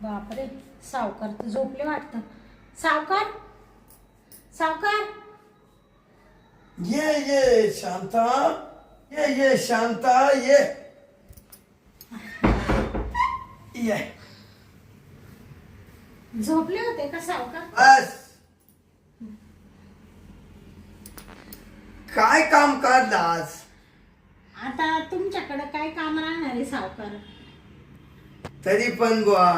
बापरे, सावकार तर झोपले वाटतं. सावकार, सावकार. ये शांता, ये शांता, ये झोपले होते का सावकार? बस. काय काम काढलं आज? आता तुमच्याकडे काय काम राहणार आहे सावकार? तरी पण बुवा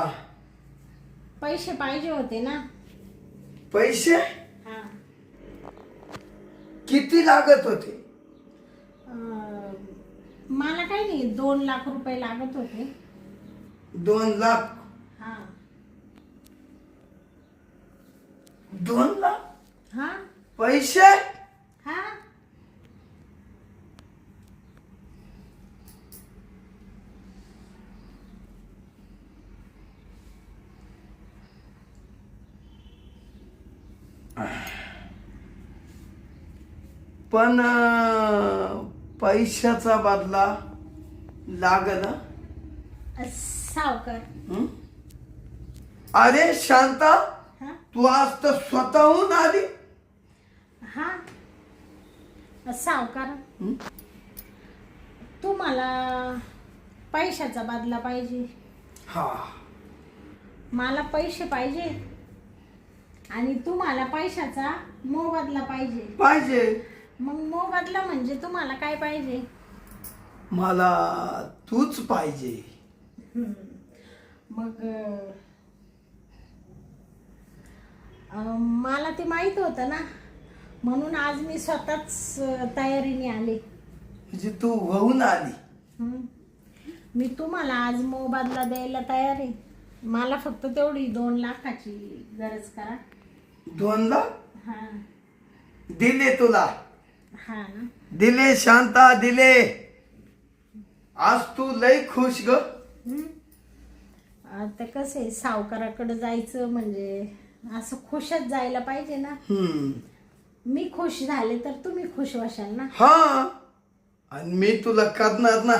पैसे पाहिजे होते ना. पैसे हा. किती लागत होते? मला काही नाही, 2 लाख रुपये लागत होते. 2 लाख? हा. 2 लाख हा. पैसे? हा. पण पैशाचा बदला लागला. सावकार. अरे शांता, हा. तू आज तर स्वतःहून आली. हा. सावकार, तुम्हाला पैशाचा बदला पाहिजे. हा. मला पैसे पाहिजे आणि तुम्हाला पैशाचा मोबदला पाहिजे. मग मोबदला म्हणजे तुम्हाला काय पाहिजे? मला तूच पाहिजे. मग मला ते माहित होतं ना, म्हणून आज मी स्वतःच तयारीने आले. म्हणजे तू होऊन आली. मी तुम्हाला आज मोबदला द्यायला तयार आहे. मला फक्त तेवढी 2 लाखाची गरज करा. 2 लाख हा. दिले तुला. हा ना. दिले शांता, दिले. आज तू लय खुश ग. आता कसं आहे, सावकाराकडे जायचं म्हणजे असं खुशच जायला पाहिजे ना. मी खुश झाले तर तुम्ही खुश व्हाल ना. हा. आणि मी तुला करणार ना,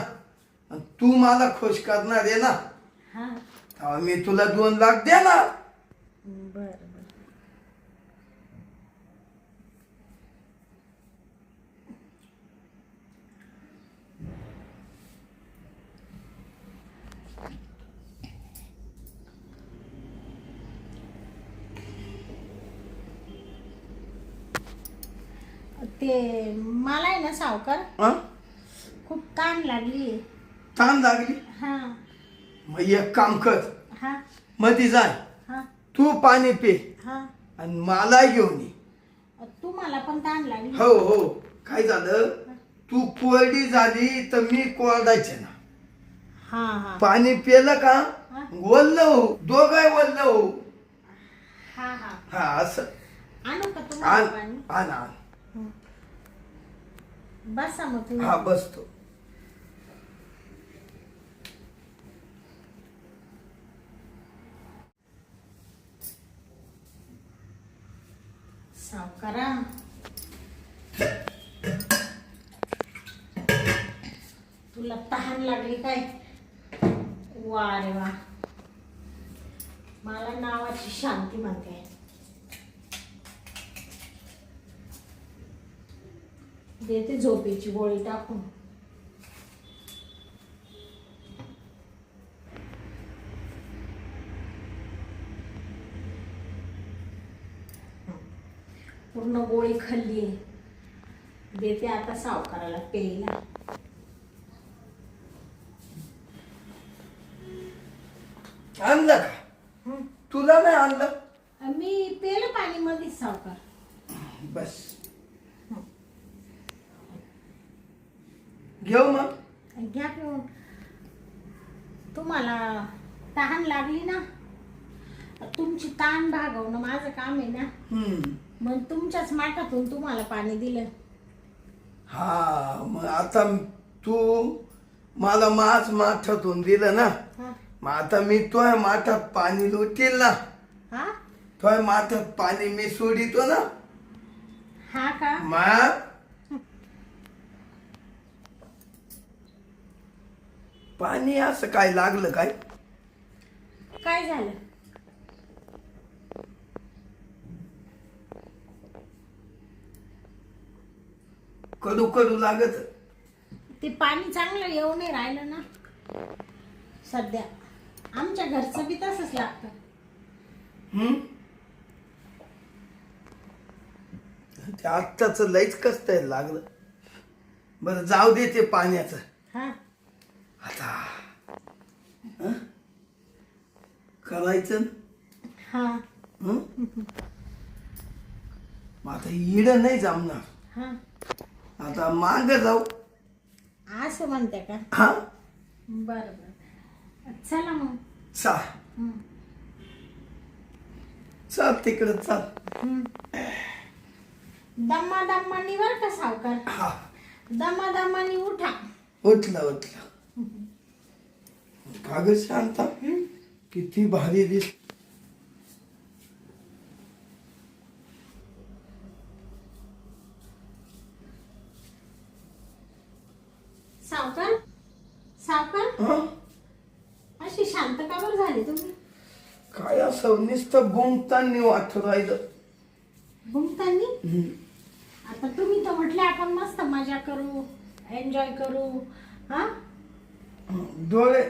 आणि तू मला खुश करणार आहे ना. हा. तेव्हा मी तुला 2 लाख देणार. बर. ते मला आहे ना सावकार, खूप ताण लागली. ताण लागली? हा. मग एक काम कर, हा. मध्ये जाय, हा. तू पाणी पे हा. आणि मला घेऊन ये. तुम्हाला पण ताण लागली? हो. काय झालं, तू कोरडी झाली तर मी कोरडायचे ना. हा. पाणी पिलं का वल्ल हो, दोघाय वल्ल हो. हा. हा असं. आणू का तुम्हाला पाणी? आण. बसा मग तुम्ही. हा बसतो. सावकारा, तुला तहान लागली काय? वा रे वा, मला नावाची शांती म्हणते. देते झोपेची गोळी टाकून. पूर्ण गोळी खाल्ली. देते आता सावकाराला प्यायला. आणलं का? तुला नाही आणलं? मी पेलं पाणी मध्ये सावकार. बस घेऊ मग. घ्या पिऊन. तुम्हाला तहान लागली ना, तुमची ताण भागवणं माझं काम आहे ना. मग तुमच्याच माठातून तुम्हाला पाणी दिलं. हा. मग आता तू मला माझ माठातून दिलं ना, मग आता मी तुझ्या माठात पाणी लोटील ना. तुझ्या माठात पाणी मी सोडितो ना. हा का? मग पाणी असं काय लागलं काय? काय झालं? कडू कडू लागत. ते पाणी चांगलं येऊ नाही राहिलं ना सध्या. आमच्या घरचं बी तसंच लागतं. ते आत्ताच लईच कष्ट लागलं. बरं जाऊ दे ते पाण्याचं. हा आता करायचं ना. हा मग आता इड नाही जमणार. हा आता माग जाऊ. असं म्हणते का? हा बर बर चला मग. चाल चाल तिकडं चाल. दम्मा दम्मानी बर का सावकार. हा दम्मा दम्मानी उठा. उठला उठला. कागद शांता किती भारी दिस. सावकार सावकार हं? अशी शांत का बरं झाली तुम्ही? काय असं नुसतं बोंबतानी वाटत राहिलं. भुंकतानी? आता तुम्ही तर म्हटले आपण मस्त मजा करू, एन्जॉय करू. हा डोळे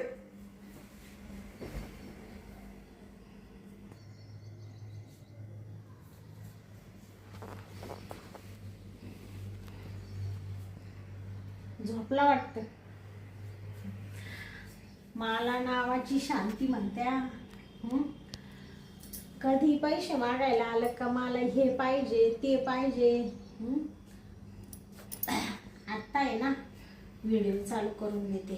झोपला वाटत. मला नावाची शांती म्हणत्या. कधी पैसे मागायला आलं का मला हे पाहिजे ते पाहिजे. आता आहे ना व्हिडिओ चालू करून देते.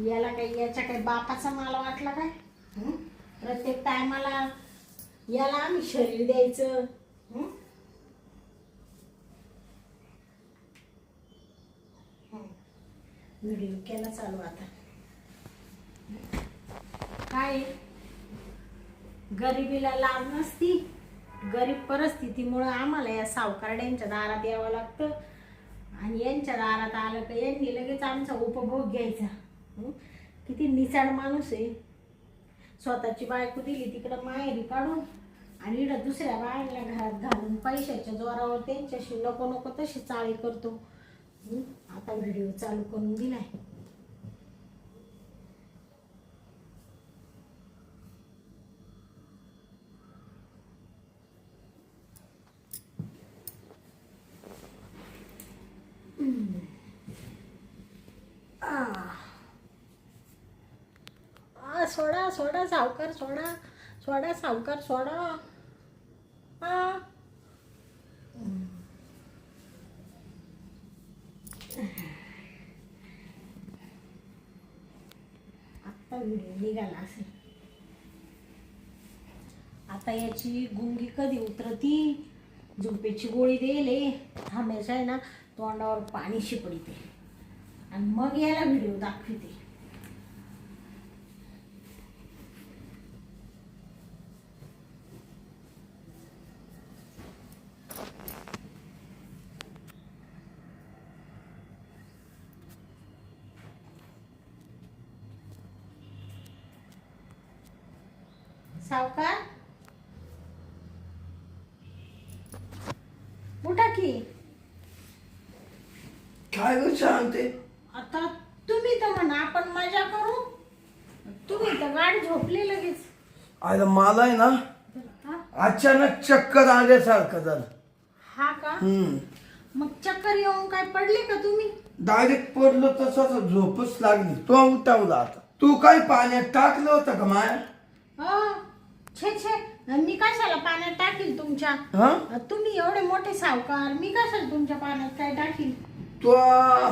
याला काही याच्या काही बापाचा मला वाटला काय? प्रत्येक टायमाला याला आम्ही शरीर द्यायचं. व्हिडिओ केला चालू. आता काय गरिबीला लाज नसती. गरीब परिस्थितीमुळं आम्हाला या सावकारड्यांच्या दारात यावं लागतं. आणि यांच्या दारात आलं का यांनी लगेच आमचा उपभोग घ्यायचा. किती निचाड माणूस आहे. स्वतःची बायको दिली तिकडं माहेरी काढून आणि इकडं दुसऱ्या बायांना घरात घालून पैशाच्या जोरावर त्यांच्याशी नको नको तशी चाळी करतो. आता व्हिडिओ चालू करून दिलाय. सोडा सोडा सावकार सोडा. सोडा सावकार सोडा. आता व्हिडिओ निघाला असेल. आता याची गुंगी कधी उतरती. झोपेची गोळी देले हमेशा आहे ना तोंडावर पाणी शिपडते आणि मग याला व्हिडिओ दाखवते. सावकार उठा की. काय ग शांते. आता तुम्ही तर म्हणा आपण मजा करू. तुम्ही तर गाडी झोपली लगेच. आता मला आहे ना अचानक चक्कर आल्यासारखं झालं. हा का? मग चक्कर येऊन काय पडले का तुम्ही? डायरेक्ट पडलो तसंच झोपच लागली. तो उठावला. आता तू काय पाण्यात टाकलं होतं का माया? छे छे मी कशाला पाण्यात टाकील तुमच्या? तुम्ही एवढे मोठे सावकार मी कशाला तुमच्या पाण्यात काय टाकील? तो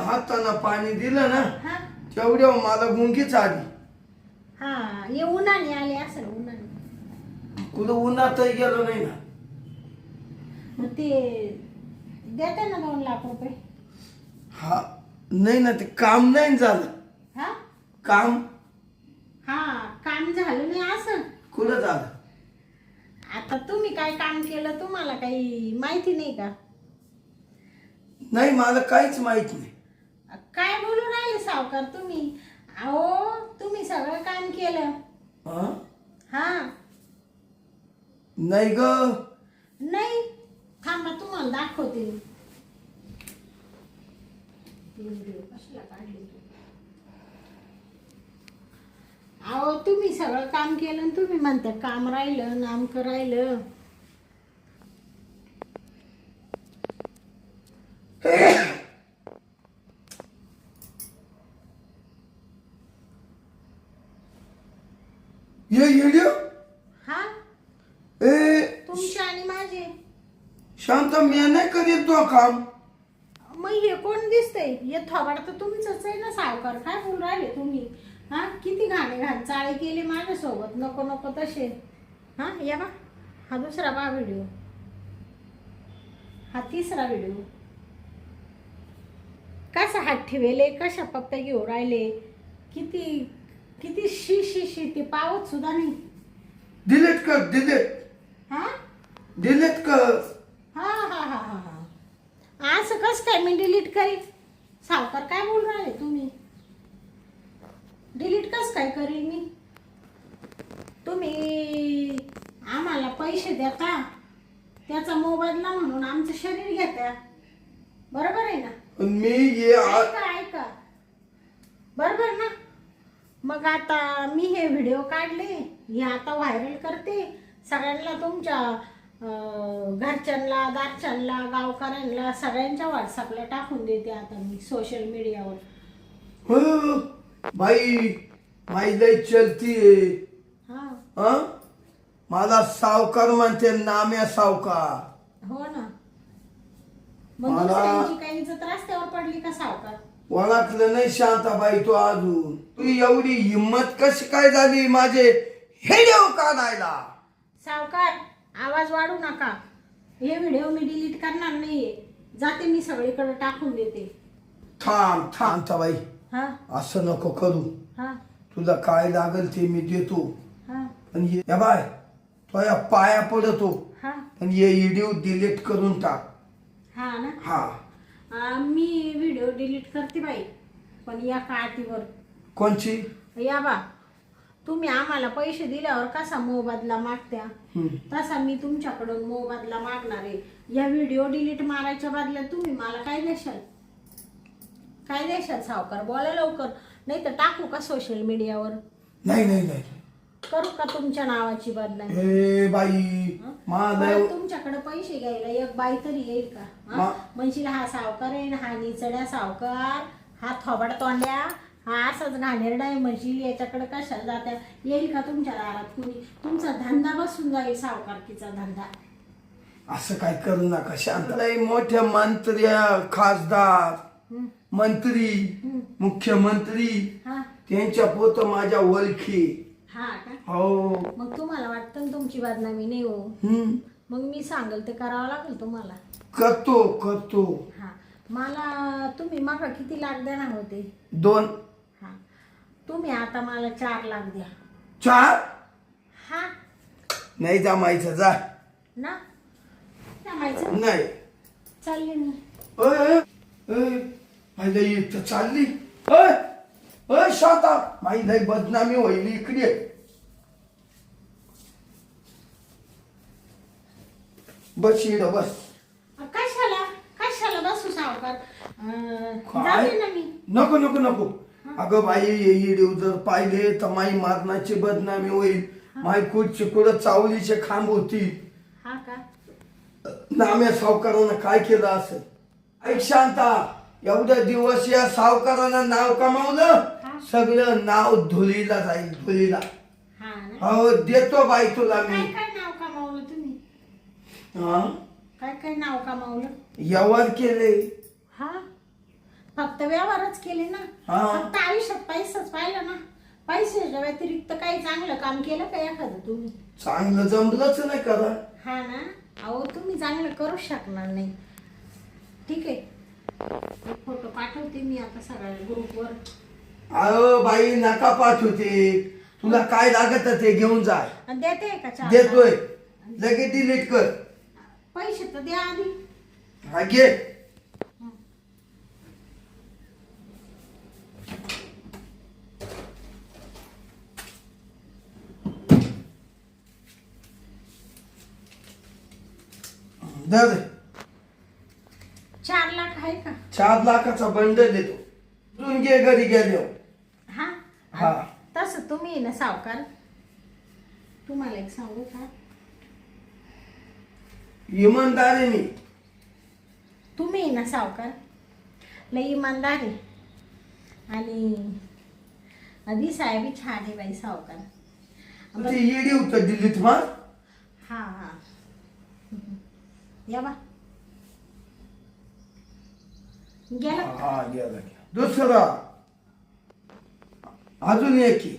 हातानं पाणी दिलं ना तेवढ्या मला गुंगीच आली. हा हे उन्हाने आले असेल. उन्हाने कुठं उन्हातही गेलो नाही ना. मग ते देते ना 2 लाख रुपये. हा नाही ना ते काम नाही झालं. हा काम काम झालं नाही असं कुठं झालं? आता तुम्ही काय काम केलं तुम्हाला काही माहिती नाही का? नाही मला काहीच माहित नाही. काय बोलू सावकार तुम्ही. अहो तुम्ही सगळं काम केलं. हा? हा नाही ग. नाही, थांबा तुम्हाला दाखवते मी. ती व्हिडिओ कशाला काढली तू? अहो तुम्ही सगळं काम केलं आणि तुम्ही म्हणता काम राहिलं नामकं राहिलं. ये व्हिडिओ हा ए तुमचे आणि माझे. शांत, मी नाही करीत तो काम. मग हे कोण दिसतंय? हे थोबाड तर तुमचंच आहे ना सावकार. काय बोलून राहिले तुम्ही? हा किती घाणे घाण चाळे केले माझ्यासोबत, नको नको तसे. हा या बा, हा दुसरा बा व्हिडिओ, हा तिसरा व्हिडिओ. कसा हात ठेवेले, कशा पप्प्या घेऊन राहिले, किती किती शी शी शी, ते पावत सुद्धा नाही. डिलीट कर, डिलीट हा डिलीट कर. हा हा हा हा हा असं कस काय मी डिलीट करीन? सावकार काय बोल राहिले तुम्ही? डिलीट कस काय करीन मी? तुम्ही आम्हाला पैसे देता, त्याचा मोबदला म्हणून आमचं शरीर घेता, बरोबर आहे ना? मी ये ऐका ऐका, बरोबर ना? मग आता मी हे व्हिडिओ काढले, हे आता व्हायरल करते, सगळ्यांना तुमच्या घरच्यांना, दारच्यांना, गावकऱ्यांना सगळ्यांच्या व्हॉट्सअपला टाकून देते आता मी सोशल मीडियावर. हो बाई, माई लय चलतीये. हा हा, मला सावकार म्हणते, नाम्या सावकार. हो ना. मग मला- दुसऱ्यांची काही इज्जत रस्त्यावर पडली का सावकार? ओळखलं नाही शांताबाई तू अजून. तू एवढी हिम्मत कशी काय झाली माझे व्हिडिओ काढायला? सावकार आवाज वाढू नका. हे व्हिडिओ मी डिलीट करणार नाहीये, जाते मी सगळीकडे टाकून देते. थांब थांब बाई, हा असं नको करू. हा तुला काय लागल ते मी देतो. हा पण या बाय, तो या पाया पडतो. हा पण हे व्हिडिओ डिलीट करून टाक. हा ना. हा. मी व्हिडिओ डिलीट करते बाई, पण या काठीवर. कोणची? या बा, तुम्ही आम्हाला पैसे दिल्यावर कसा मोबदला मागत्या, तसा मी तुमच्याकडून मोबदला मागणार आहे. या व्हिडिओ डिलीट मारायच्या बदल्यात तुम्ही मला काय देशाल? काय देशाल सावकार? बोला लवकर, नाही तर टाकू का सोशल मीडियावर? नाही नाही नाही. करू का तुमच्या नावाची बदनामी? ए बाई, माझं बरं, तुमच्याकडे पैसे घ्यायला एक बाई तरी येईल का? हा? म्हणशील हा सावकार आहे, हा निचड्या सावकार, हा थोबाड तोंड्या, हा असाच घाणेरडा आहे, म्हणशील याच्याकडे कशाला जात्या? येईल का तुमच्या दारात कुणी? तुमचा धंदा बसून जाईल, सावकारकीचा धंदा. असं काय करू नका शांत. लय मोठ्या मंत्र्या, खासदार, मंत्री, मुख्यमंत्री, हा त्यांच्या पोत माझ्या ओळखी. हा का? हो. मग तुम्हाला वाटतं ना तुमची बदनामी नाही हो? मग मी सांगेल ते करावं लागेल तुम्हाला. करतो करतो. हा, मला तुम्ही मागा किती लाख देणार होते? 2. हा, तुम्ही आता मला 4 लाख द्या. 4? हा नाही जमायचं, जा. ना, जमायचं नाही. चालले मी. माझ्या इथं चालली. अय अय शांता, माझी लय बदनामी होईल इकडे. बस इकडं बस. कशाला कशाला बसू सावकार? काय? जाते ना मी. नको नको नको. अगं बाई, व्हिडिओ जर पाहिले तर माई मारणाची बदनामी होईल. माई कुठची कुठं चावलीचे खांब होती. हा का? नाम्या सावकारानं काय केलं असं? ऐक शांता, एवढ्या दिवस या सावकारानं नाव कमावलं, सगळं नाव धुलीला जाईल, धुलीला. हा ना. हो, देतो बाई तुला मी. काय काय नाव कमावलं तुम्ही? हा, काय काय नाव कमावलं? व्यवहार केले. हा, फक्त व्यवहारच केले ना? हा. फक्त आयुष्यात पैसाच पाहिला ना? पैशाच्या व्यतिरिक्त काही चांगलं काम केलं का एखादं तुम्ही? चांगलं जमलंच नाही करा. हा ना. अहो तुम्ही चांगलं करू शकणार नाही. ठीक आहे, एक फोटो पाठवते मी आता सगळ्या ग्रुपवर. अहो बाई, नका पाठवते. तुला काय लागत ते घेऊन जाय. देते का 4 देतोय, लगेच डिलीट कर. पैसे तर द्या आधी. हा घे. दर 4 लाख आहे का? 4 लाखाचा बंडल देतो. अजून घे घरी गेल्यावर. हा हा. तसं तुम्ही आहे ना सावकार, तुम्हाला एक सांगू का, इमानदार आहे मी. तुम्ही आहे ना सावकार लई इमानदार आहे आणि दिसाय बी छान आहे बाई सावकार. तुझी ईडी उत्तर दिल्लीत मार. हा हा या बा गेला. हा गेला. दुसरा अजून एक आहे.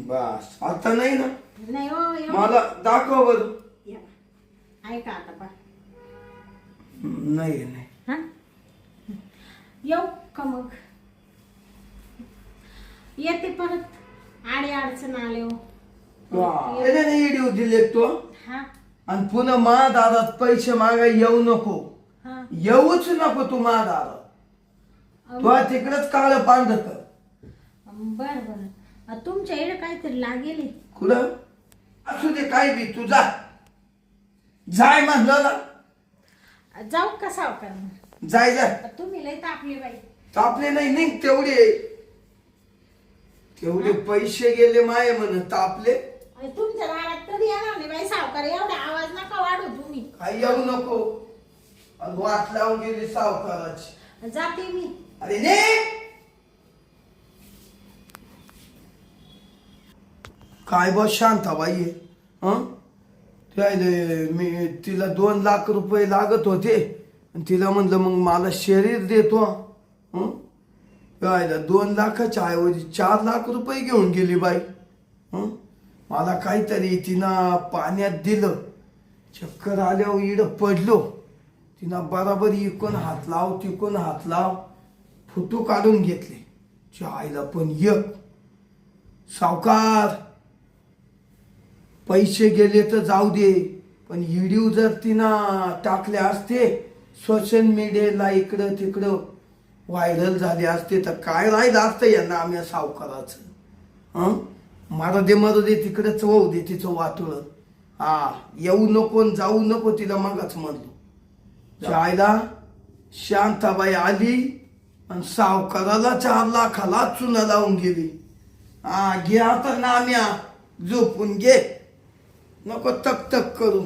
बस आता नाही ना. नाही हो एवढं- मला दाखव बर. या बा. ऐका आता बा. नाही नाही. हा येऊ का मग? येते परत आडी अडचण आले हो. ईडी दिले तो. हा आणि पुन्हा मा दारात पैसे मागाय येऊ नको. हा येऊच नको तू मा दारात. तू तिकडच काळ पांढर कर. बर बर. तुमच्या इकडे काहीतरी लागेल. कुठं असू दे काय बी तू जा. जाय म्हणलं ना. जाऊ का सावकार? जाय जाय. तुम्ही लय तापली बाई. तापले नाही निघ तेवढे. तेवढे पैसे गेले माये म्हण तापले. आणि तुमच्या दारात कधी येणार नाही बाई सावकार. एवढा आवाज नका वाढू तुम्ही. काही येऊ नको. आणि वाट लावून गेली सावकाराची. जाते मी. अरे ने काय बस शांताबाई आहे. हं मी तिला 2 लाख रुपये लागत होते आणि तिला म्हणलं मग मला शरीर देतो. हं 2 लाखाच्या ऐवजी 4 लाख रुपये घेऊन गेली बाई. हं मला काहीतरी तिनं पाण्यात दिलं. चक्कर आल्यावर इड पडलो. तिनं बराबर इकून हात लाव तिकून हात लाव फोटो काढून घेतले. आईला पण एक सावकार पैसे गेले तर जाऊ दे पण व्हिडिओ जर तिनं टाकले असते सोशल मीडियाला इकडं तिकडं व्हायरल झाले असते तर काय राहिलं असतं यांना आम्ही सावकाराचं. हं मारू दे तिकडंच होऊ दे तिचं वाटोळ. हा येऊ नको न जाऊ नको तिला मगच म्हणलो. आईला शांताबाई आली आणि सावकाराला 4 लाखाला चुना लावून गेली. हा घे आता नाम्या झोपून घे नको तक तक करू.